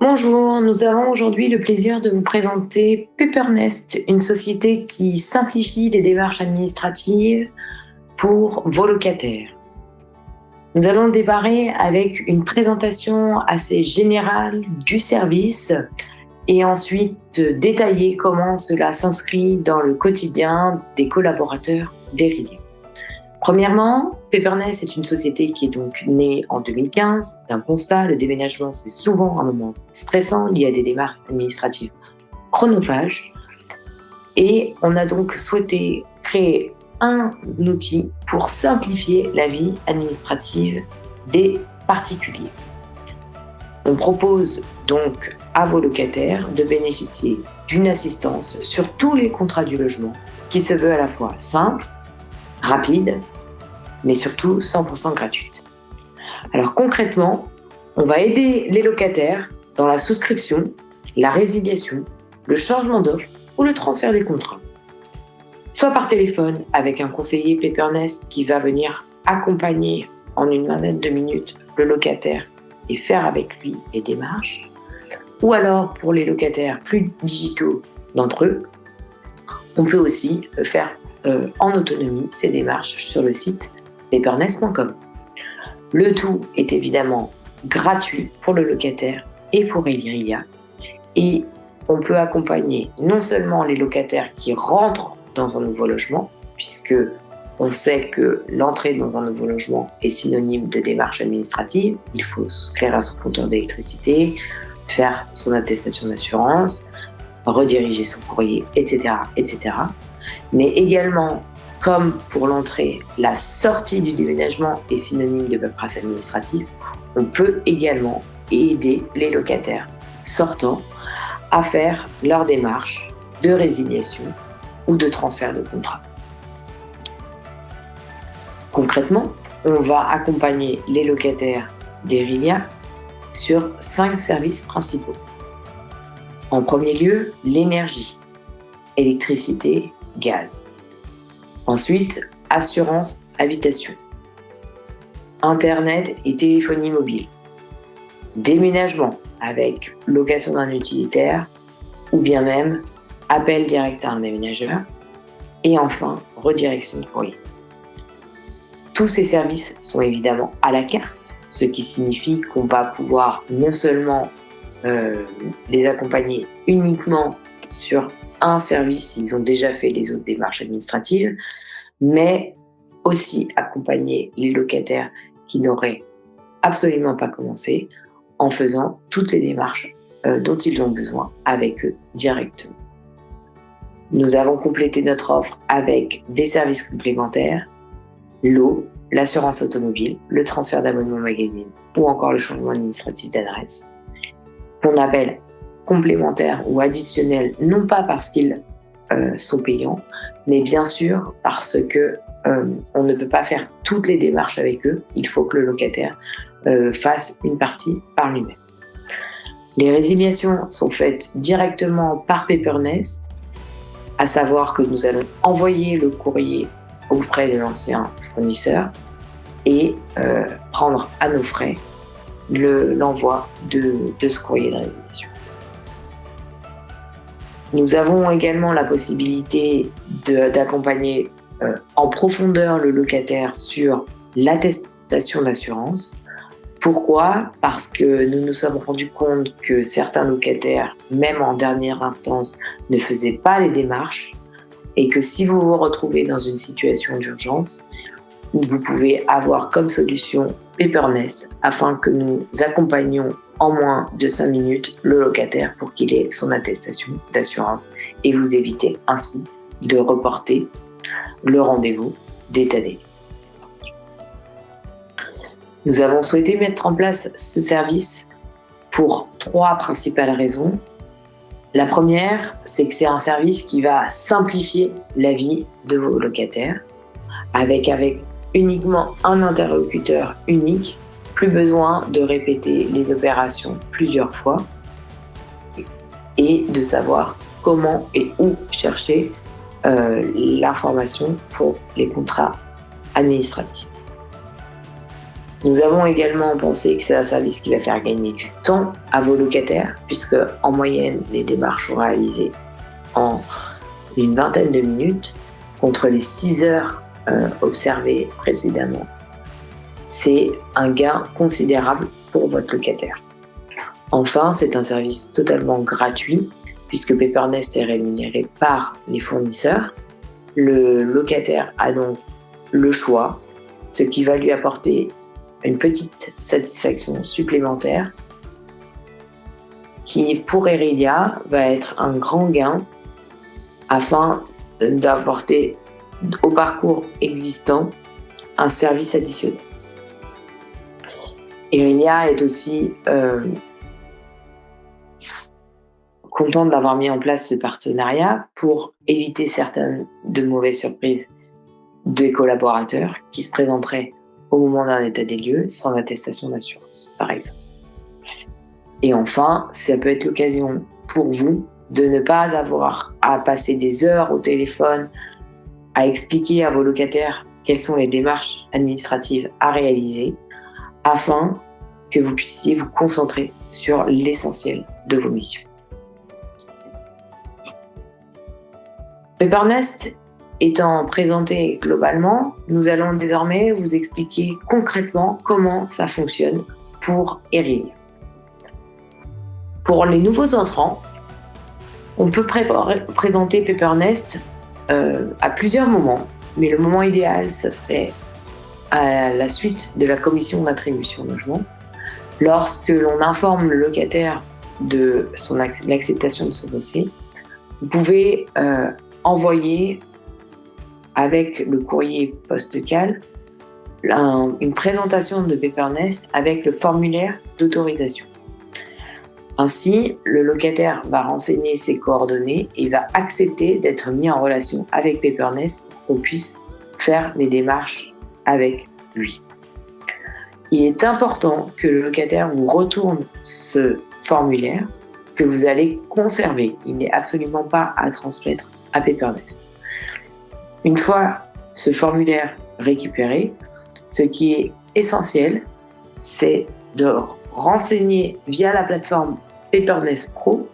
Bonjour, nous avons aujourd'hui le plaisir de vous présenter Peppernest, une société qui simplifie les démarches administratives pour vos locataires. Nous allons démarrer avec une présentation assez générale du service et ensuite détailler comment cela s'inscrit dans le quotidien des collaborateurs d'Erilia. Premièrement, Peppernest est une société qui est donc née en 2015 d'un constat. Le déménagement, c'est souvent un moment stressant lié à des démarches administratives chronophages. Et on a donc souhaité créer un outil pour simplifier la vie administrative des particuliers. On propose donc à vos locataires de bénéficier d'une assistance sur tous les contrats du logement qui se veut à la fois simple, rapide, mais surtout 100% gratuite. Alors concrètement, on va aider les locataires dans la souscription, la résiliation, le changement d'offre ou le transfert des contrats. Soit par téléphone avec un conseiller Peppernest qui va venir accompagner en une vingtaine de minutes le locataire et faire avec lui les démarches, ou alors pour les locataires plus digitaux d'entre eux, on peut aussi faire en autonomie ces démarches sur le site peppernest.com. Le tout est évidemment gratuit pour le locataire et pour Erilia, et on peut accompagner non seulement les locataires qui rentrent dans un nouveau logement, puisque on sait que l'entrée dans un nouveau logement est synonyme de démarche administrative. Il faut souscrire à son compteur d'électricité, faire son attestation d'assurance, rediriger son courrier, etc., etc. Mais également, comme pour l'entrée, la sortie du déménagement est synonyme de paperasse administrative, on peut également aider les locataires sortants à faire leur démarche de résiliation ou de transfert de contrat. Concrètement, on va accompagner les locataires d'Erilia sur 5 services principaux. En premier lieu, l'énergie, électricité, gaz. Ensuite, assurance habitation, Internet et téléphonie mobile, déménagement avec location d'un utilitaire ou bien même appel direct à un déménageur, et enfin, redirection de courrier. Tous ces services sont évidemment à la carte, ce qui signifie qu'on va pouvoir non seulement les accompagner uniquement sur un service s'ils ont déjà fait les autres démarches administratives, mais aussi accompagner les locataires qui n'auraient absolument pas commencé en faisant toutes les démarches dont ils ont besoin avec eux directement. Nous avons complété notre offre avec des services complémentaires, l'eau, l'assurance automobile, le transfert d'abonnement magazine ou encore le changement administratif d'adresse, qu'on appelle complémentaires ou additionnels, non pas parce qu'ils sont payants, mais bien sûr parce que on ne peut pas faire toutes les démarches avec eux. Il faut que le locataire fasse une partie par lui-même. Les résiliations sont faites directement par Peppernest, à savoir que nous allons envoyer le courrier auprès de l'ancien fournisseur et prendre à nos frais l'envoi de ce courrier de résiliation. Nous avons également la possibilité d'accompagner en profondeur le locataire sur l'attestation d'assurance. Pourquoi ? Parce que nous nous sommes rendus compte que certains locataires, même en dernière instance, ne faisaient pas les démarches et que si vous vous retrouvez dans une situation d'urgence, vous pouvez avoir comme solution Peppernest afin que nous accompagnions en moins de 5 minutes le locataire pour qu'il ait son attestation d'assurance et vous éviter ainsi de reporter le rendez-vous d'état des lieux. Nous avons souhaité mettre en place ce service pour 3 principales raisons. La première, c'est que c'est un service qui va simplifier la vie de vos locataires avec uniquement un interlocuteur unique, plus besoin de répéter les opérations plusieurs fois et de savoir comment et où chercher l'information pour les contrats administratifs. Nous avons également pensé que c'est un service qui va faire gagner du temps à vos locataires, puisque en moyenne, les démarches sont réalisées en une vingtaine de minutes contre les 6 heures observées précédemment. C'est un gain considérable pour votre locataire. Enfin, c'est un service totalement gratuit puisque Peppernest est rémunéré par les fournisseurs. Le locataire a donc le choix, ce qui va lui apporter une petite satisfaction supplémentaire qui, pour Erelia, va être un grand gain afin d'apporter au parcours existant un service additionnel. Erelia est aussi contente d'avoir mis en place ce partenariat pour éviter certaines de mauvaises surprises des collaborateurs qui se présenteraient au moment d'un état des lieux sans attestation d'assurance, par exemple. Et enfin, ça peut être l'occasion pour vous de ne pas avoir à passer des heures au téléphone à expliquer à vos locataires quelles sont les démarches administratives à réaliser afin que vous puissiez vous concentrer sur l'essentiel de vos missions. Peppernest étant présenté globalement, nous allons désormais vous expliquer concrètement comment ça fonctionne pour Erelia. Pour les nouveaux entrants, on peut présenter Peppernest à plusieurs moments, mais le moment idéal, ça serait à la suite de la commission d'attribution logement, lorsque l'on informe le locataire de l'acceptation de son dossier. Vous pouvez envoyer avec le courrier postal une présentation de Peppernest avec le formulaire d'autorisation. Ainsi, le locataire va renseigner ses coordonnées et va accepter d'être mis en relation avec Peppernest pour qu'on puisse faire les démarches avec lui. Il est important que le locataire vous retourne ce formulaire que vous allez conserver. Il n'est absolument pas à transmettre à Peppernest. Une fois ce formulaire récupéré, ce qui est essentiel, c'est de renseigner via la plateforme Peppernest Pro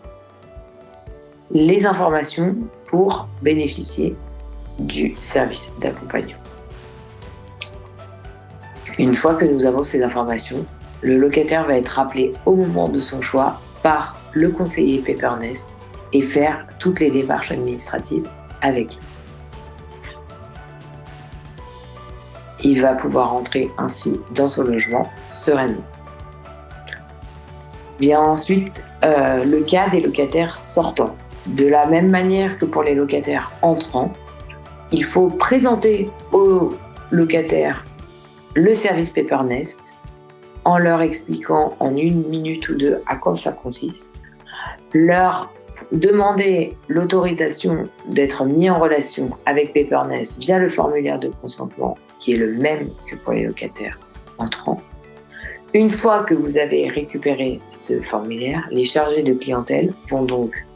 les informations pour bénéficier du service d'accompagnement. Une fois que nous avons ces informations, le locataire va être rappelé au moment de son choix par le conseiller Peppernest et faire toutes les démarches administratives avec lui. Il va pouvoir entrer ainsi dans son logement sereinement. Vient ensuite le cas des locataires sortants. De la même manière que pour les locataires entrants, il faut présenter aux locataires le service Peppernest en leur expliquant en 1 minute ou 2 à quoi ça consiste, leur demander l'autorisation d'être mis en relation avec Peppernest via le formulaire de consentement qui est le même que pour les locataires entrants. Une fois que vous avez récupéré ce formulaire, les chargés de clientèle vont donc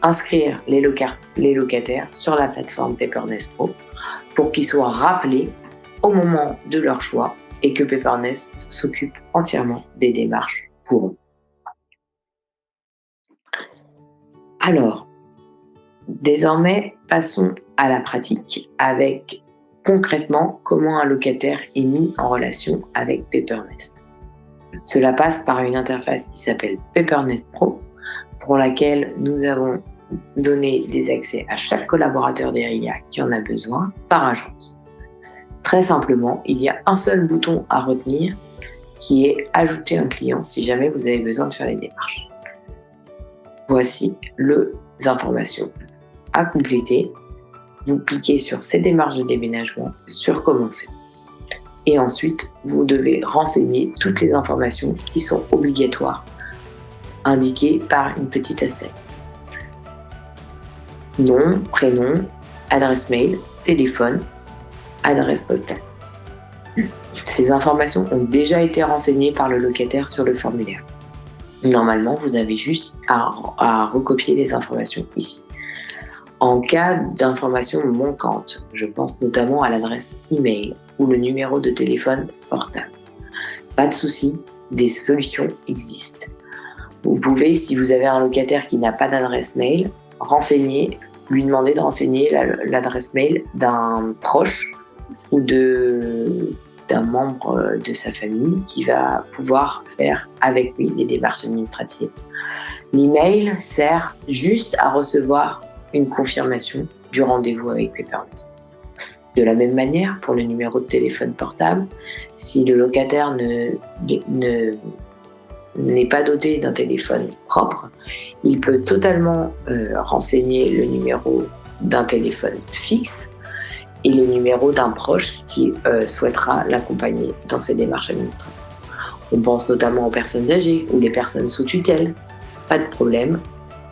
inscrire les locataires sur la plateforme Peppernest Pro pour qu'ils soient rappelés au moment de leur choix et que Peppernest s'occupe entièrement des démarches pour eux. Alors, désormais, passons à la pratique avec concrètement comment un locataire est mis en relation avec Peppernest. Cela passe par une interface qui s'appelle Peppernest Pro, pour laquelle nous avons donné des accès à chaque collaborateur d'Erelia qui en a besoin par agence. Très simplement, il y a un seul bouton à retenir qui est « Ajouter un client » si jamais vous avez besoin de faire les démarches. Voici les informations à compléter. Vous cliquez sur ces démarches de déménagement, sur commencer. Et ensuite, vous devez renseigner toutes les informations qui sont obligatoires, indiquées par une petite astérisque. Nom, prénom, adresse mail, téléphone, adresse postale. Ces informations ont déjà été renseignées par le locataire sur le formulaire. Normalement, vous avez juste à recopier les informations ici. En cas d'informations manquantes, je pense notamment à l'adresse email ou le numéro de téléphone portable, Pas de souci, des solutions existent. Vous pouvez, si vous avez un locataire qui n'a pas d'adresse mail, lui demander de renseigner l'adresse mail d'un proche ou d'un membre de sa famille qui va pouvoir faire avec lui les démarches administratives. L'email sert juste à recevoir une confirmation du rendez-vous avec Peppermint. De la même manière, pour le numéro de téléphone portable, si le locataire n'est pas doté d'un téléphone propre, il peut totalement renseigner le numéro d'un téléphone fixe et le numéro d'un proche qui souhaitera l'accompagner dans ses démarches administratives. On pense notamment aux personnes âgées ou les personnes sous tutelle. Pas de problème,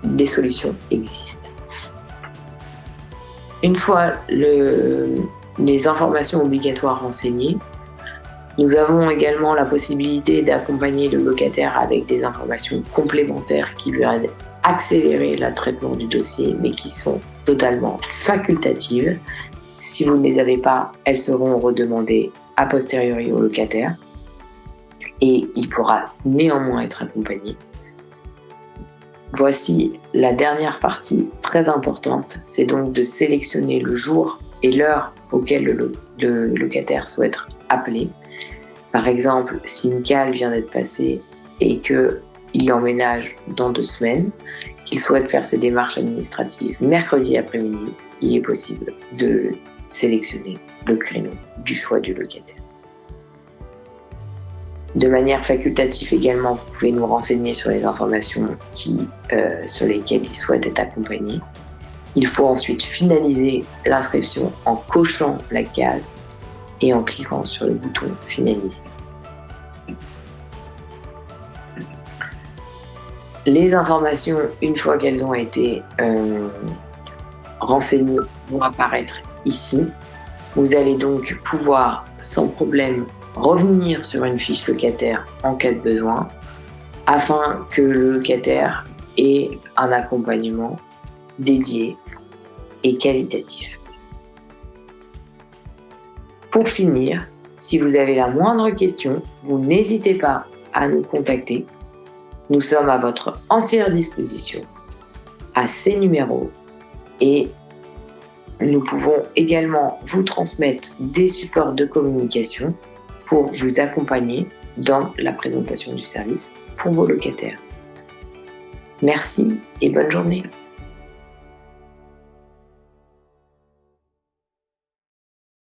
des solutions existent. Une fois les informations obligatoires renseignées, nous avons également la possibilité d'accompagner le locataire avec des informations complémentaires qui lui aident à accélérer le traitement du dossier, mais qui sont totalement facultatives. Si vous ne les avez pas, elles seront redemandées a posteriori au locataire et il pourra néanmoins être accompagné. Voici la dernière partie très importante, c'est donc de sélectionner le jour et l'heure auquel le locataire souhaite être appelé. Par exemple, si une cale vient d'être passée et qu'il emménage dans 2 semaines, qu'il souhaite faire ses démarches administratives mercredi après-midi, il est possible de sélectionner le créneau du choix du locataire. De manière facultative également, vous pouvez nous renseigner sur les informations sur lesquelles il souhaite être accompagné. Il faut ensuite finaliser l'inscription en cochant la case et en cliquant sur le bouton « Finaliser ». Les informations, une fois qu'elles ont été renseignées, vont apparaître ici. Vous allez donc pouvoir sans problème revenir sur une fiche locataire en cas de besoin afin que le locataire ait un accompagnement dédié et qualitatif. Pour finir, si vous avez la moindre question, vous n'hésitez pas à nous contacter. Nous sommes à votre entière disposition à ces numéros et nous pouvons également vous transmettre des supports de communication pour vous accompagner dans la présentation du service pour vos locataires. Merci et bonne journée.